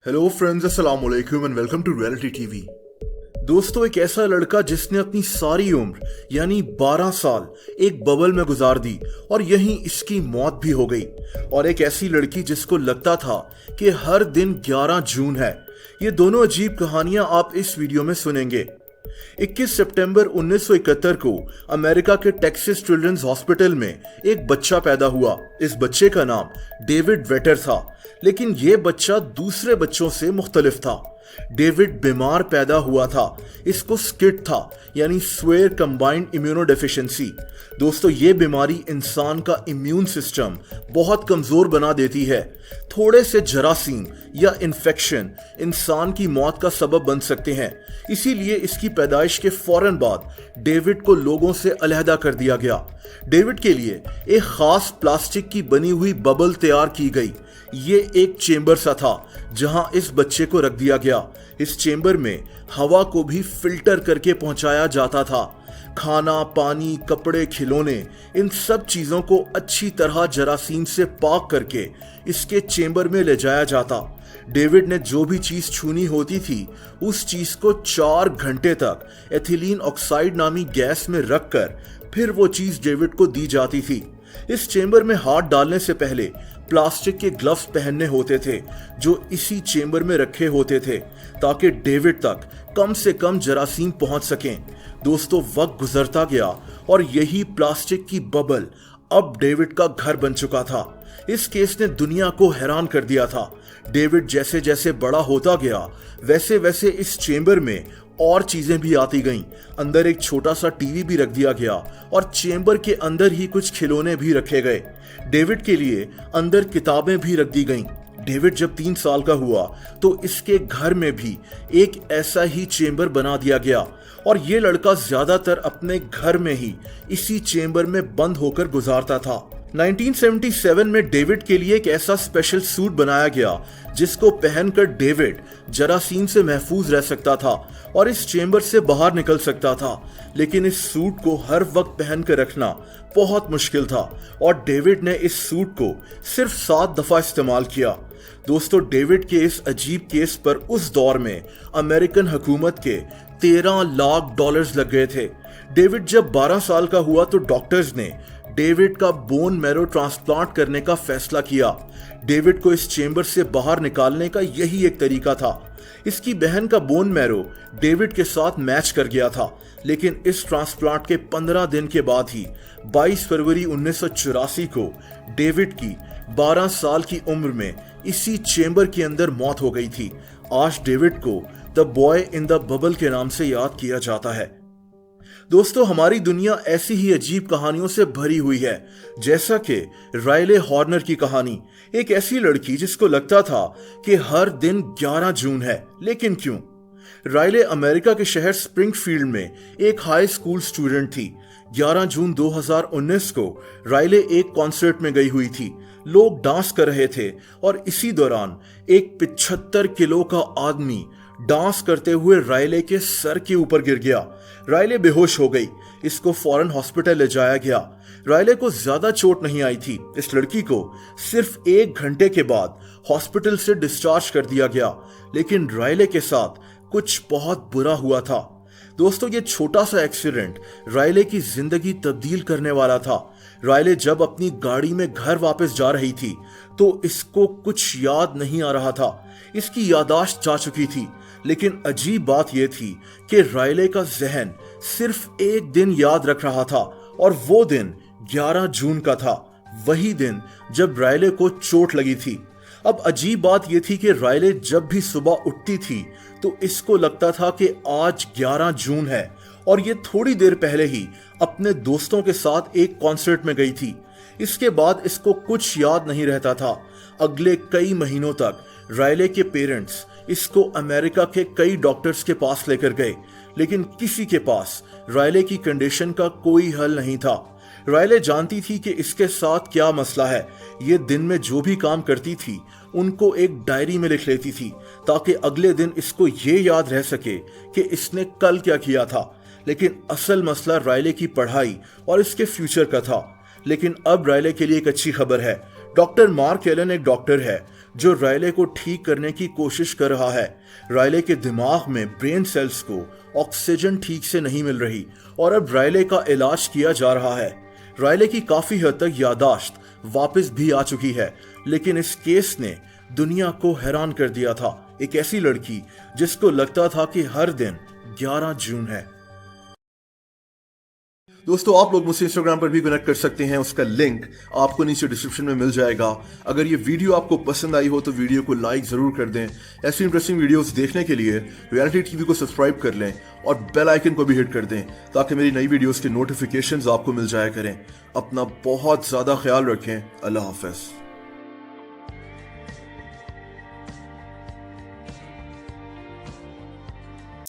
Hello friends, अस्सलाम वालेकुम and welcome to reality TV. दोस्तों, एक ऐसा लड़का जिसने अपनी सारी उम्र यानी 12 साल एक बबल में गुजार दी और यहीं इसकी मौत भी हो गई। और एक ऐसी लड़की जिसको लगता था कि हर दिन 11 जून है। ये दोनों अजीब कहानियां आप इस वीडियो में सुनेंगे। 21 सितंबर 1971 को अमेरिका के टेक्सास चिल्ड्रंस हॉस्पिटल में एक बच्चा पैदा हुआ। इस बच्चे का नाम डेविड वेटर था, लेकिन यह बच्चा दूसरे बच्चों से मुख्तलिफ था। डेविड बीमार पैदा हुआ था। इसको स्किड था, यानी स्वेयर कंबाइंड इम्यूनोडेफिशिएंसी। दोस्तों, ये बीमारी इंसान का इम्यून सिस्टम बहुत कमजोर बना देती है। थोड़े से जरासीम या इन्फेक्शन इंसान की मौत का सबब बन सकते हैं। इसीलिए इसकी पैदाइश के फौरन बाद डेविड को लोगों से अलहदा कर दिया गया। डेविड के लिए एक खास प्लास्टिक की बनी हुई बबल तैयार की गई। ये एक चेंबर सा था जहां इस बच्चे को रख दिया गया। इस चेंबर में हवा को भी फिल्टर करके पहुंचाया जाता था। खाना, पानी, कपड़े, खिलौने, इन सब चीजों को अच्छी तरह जरासीम से पाक करके इसके चेंबर में ले जाया जाता। डेविड ने जो भी चीज छूनी होती थी उस चीज को 4 घंटे तक एथिलीन ऑक्साइड नामी गैस में रखकर फिर वो चीज डेविड को दी जाती थी। इस चेंबर में हाथ डालने से पहले प्लास्टिक के ग्लव्स पहनने होते थे जो इसी चेंबर में रखे होते थे ताकि डेविड तक कम से कम जरासीम पहुंच सकें। दोस्तों, वक्त गुजरता गया और यही प्लास्टिक की बबल अब डेविड का घर बन चुका था। इस केस ने दुनिया को हैरान कर दिया था। डेविड जैसे जैसे बड़ा होता गया वैसे वैसे इस चेंबर में और चीजें भी आती गईं। अंदर एक छोटा सा टीवी भी रख दिया गया और चेंबर के अंदर ही कुछ खिलौने भी रखे गए। डेविड के लिए अंदर किताबें भी रख दी गईं। डेविड जब 3 साल का हुआ तो इसके घर में भी एक ऐसा ही चेंबर बना दिया गया और ये लड़का ज्यादातर अपने घर में ही इसी चेंबर में बंद होकर गुजारता था। 1977 में डेविड के लिए एक ऐसा स्पेशल सूट बनाया गया जिसको पहनकर डेविड जरासीम से महफूज रह सकता था और इस चेंबर से बाहर निकल सकता था। लेकिन इस सूट को हर वक्त पहन कर रखना बहुत मुश्किल था और डेविड ने इस सूट को सिर्फ 7 दफा इस्तेमाल किया। दोस्तों, डेविड के इस अजीब केस पर उस दौर में अमेरिकन हुकूमत के $13 लाख लग गए थे। डेविड जब 12 साल का हुआ तो डॉक्टर्स ने डेविड का बोन मैरो ट्रांसप्लांट करने का फैसला किया। डेविड को इस चेंबर से बाहर निकालने का यही एक तरीका था। इसकी बहन का बोन मैरो डेविड के साथ मैच कर गया था, लेकिन इस ट्रांसप्लांट के 15 दिन के बाद ही 22 फरवरी 1984 को डेविड की 12 साल की उम्र में इसी चेंबर के अंदर मौत हो गई थी। आज डेविड को the boy in the bubble के नाम से याद किया जाता है। दोस्तों, हमारी दुनिया ऐसी ही अजीब कहानियों से भरी हुई है, जैसा कि रायले हॉर्नर की कहानी। एक ऐसी लड़की जिसको लगता था कि हर दिन 11 जून है, लेकिन क्यों? रायले अमेरिका के शहर स्प्रिंगफील्ड में एक हाई स्कूल स्टूडेंट थी। 11 जून 2019 को रायले एक कॉन्सर्ट में गई हुई थी। लोग डांस कर रहे थे और इसी दौरान एक 75 किलो का आदमी डांस करते हुए रायले के सर के ऊपर गिर गया। रायले बेहोश हो गई। इसको फौरन हॉस्पिटल ले जाया गया। रायले को ज्यादा चोट नहीं आई थी। इस लड़की को सिर्फ 1 घंटे के बाद हॉस्पिटल से डिस्चार्ज कर दिया गया, लेकिन रायले के साथ कुछ बहुत बुरा हुआ था। दोस्तों, ये छोटा सा एक्सीडेंट रायले की जिंदगी तब्दील करने वाला था। रायले जब अपनी गाड़ी में घर वापस जा रही थी तो इसको कुछ याद नहीं आ रहा था। इसकी यादाश्त जा चुकी थी, लेकिन अजीब बात यह थी कि रायले का जहन सिर्फ एक दिन याद रख रहा था और वो दिन 11 जून का था, वही दिन जब रायले को चोट लगी थी। अब अजीब बात यह थी कि रायले जब भी सुबह उठती थी तो इसको लगता था कि आज 11 जून है और ये थोड़ी देर पहले ही अपने दोस्तों के साथ एक कॉन्सर्ट में गई थी। इसके बाद इसको कुछ याद नहीं रहता था। अगले कई महीनों तक रायले के पेरेंट्स इसको अमेरिका के कई डॉक्टर्स के पास लेकर गए, लेकिन किसी के पास रायले की कंडीशन का कोई हल नहीं था। रायले जानती थी कि इसके साथ क्या मसला है। ये दिन में जो भी काम करती थी उनको एक डायरी में लिख लेती थी ताकि अगले दिन इसको ये याद रह सके कि इसने कल क्या किया था। लेकिन असल मसला रायले की पढ़ाई और इसके फ्यूचर का था। लेकिन अब रायले के लिए एक अच्छी खबर है। डॉक्टर मार्क एलन एक डॉक्टर है जो रायले को ठीक करने की कोशिश कर रहा है। रायले के दिमाग में ब्रेन सेल्स को ऑक्सीजन ठीक से नहीं मिल रही और अब रायले का इलाज किया जा रहा है। रायले की काफी हद तक यादाश्त वापस भी आ चुकी है, लेकिन इस केस ने दुनिया को हैरान कर दिया था। एक ऐसी लड़की जिसको लगता था कि हर दिन 11 जून है। दोस्तों, आप लोग मुझसे इंस्टाग्राम पर भी कनेक्ट कर सकते हैं, उसका लिंक आपको नीचे डिस्क्रिप्शन में मिल जाएगा। अगर ये वीडियो आपको पसंद आई हो तो वीडियो को लाइक जरूर कर दें। ऐसी इंटरेस्टिंग वीडियोस देखने के लिए रियलिटी टीवी को सब्सक्राइब कर लें और बेल आइकन को भी हिट कर दें ताकि मेरी नई वीडियोस के नोटिफिकेशंस आपको मिल जाया करें। अपना बहुत ज्यादा ख्याल रखें। अल्लाह हाफिज।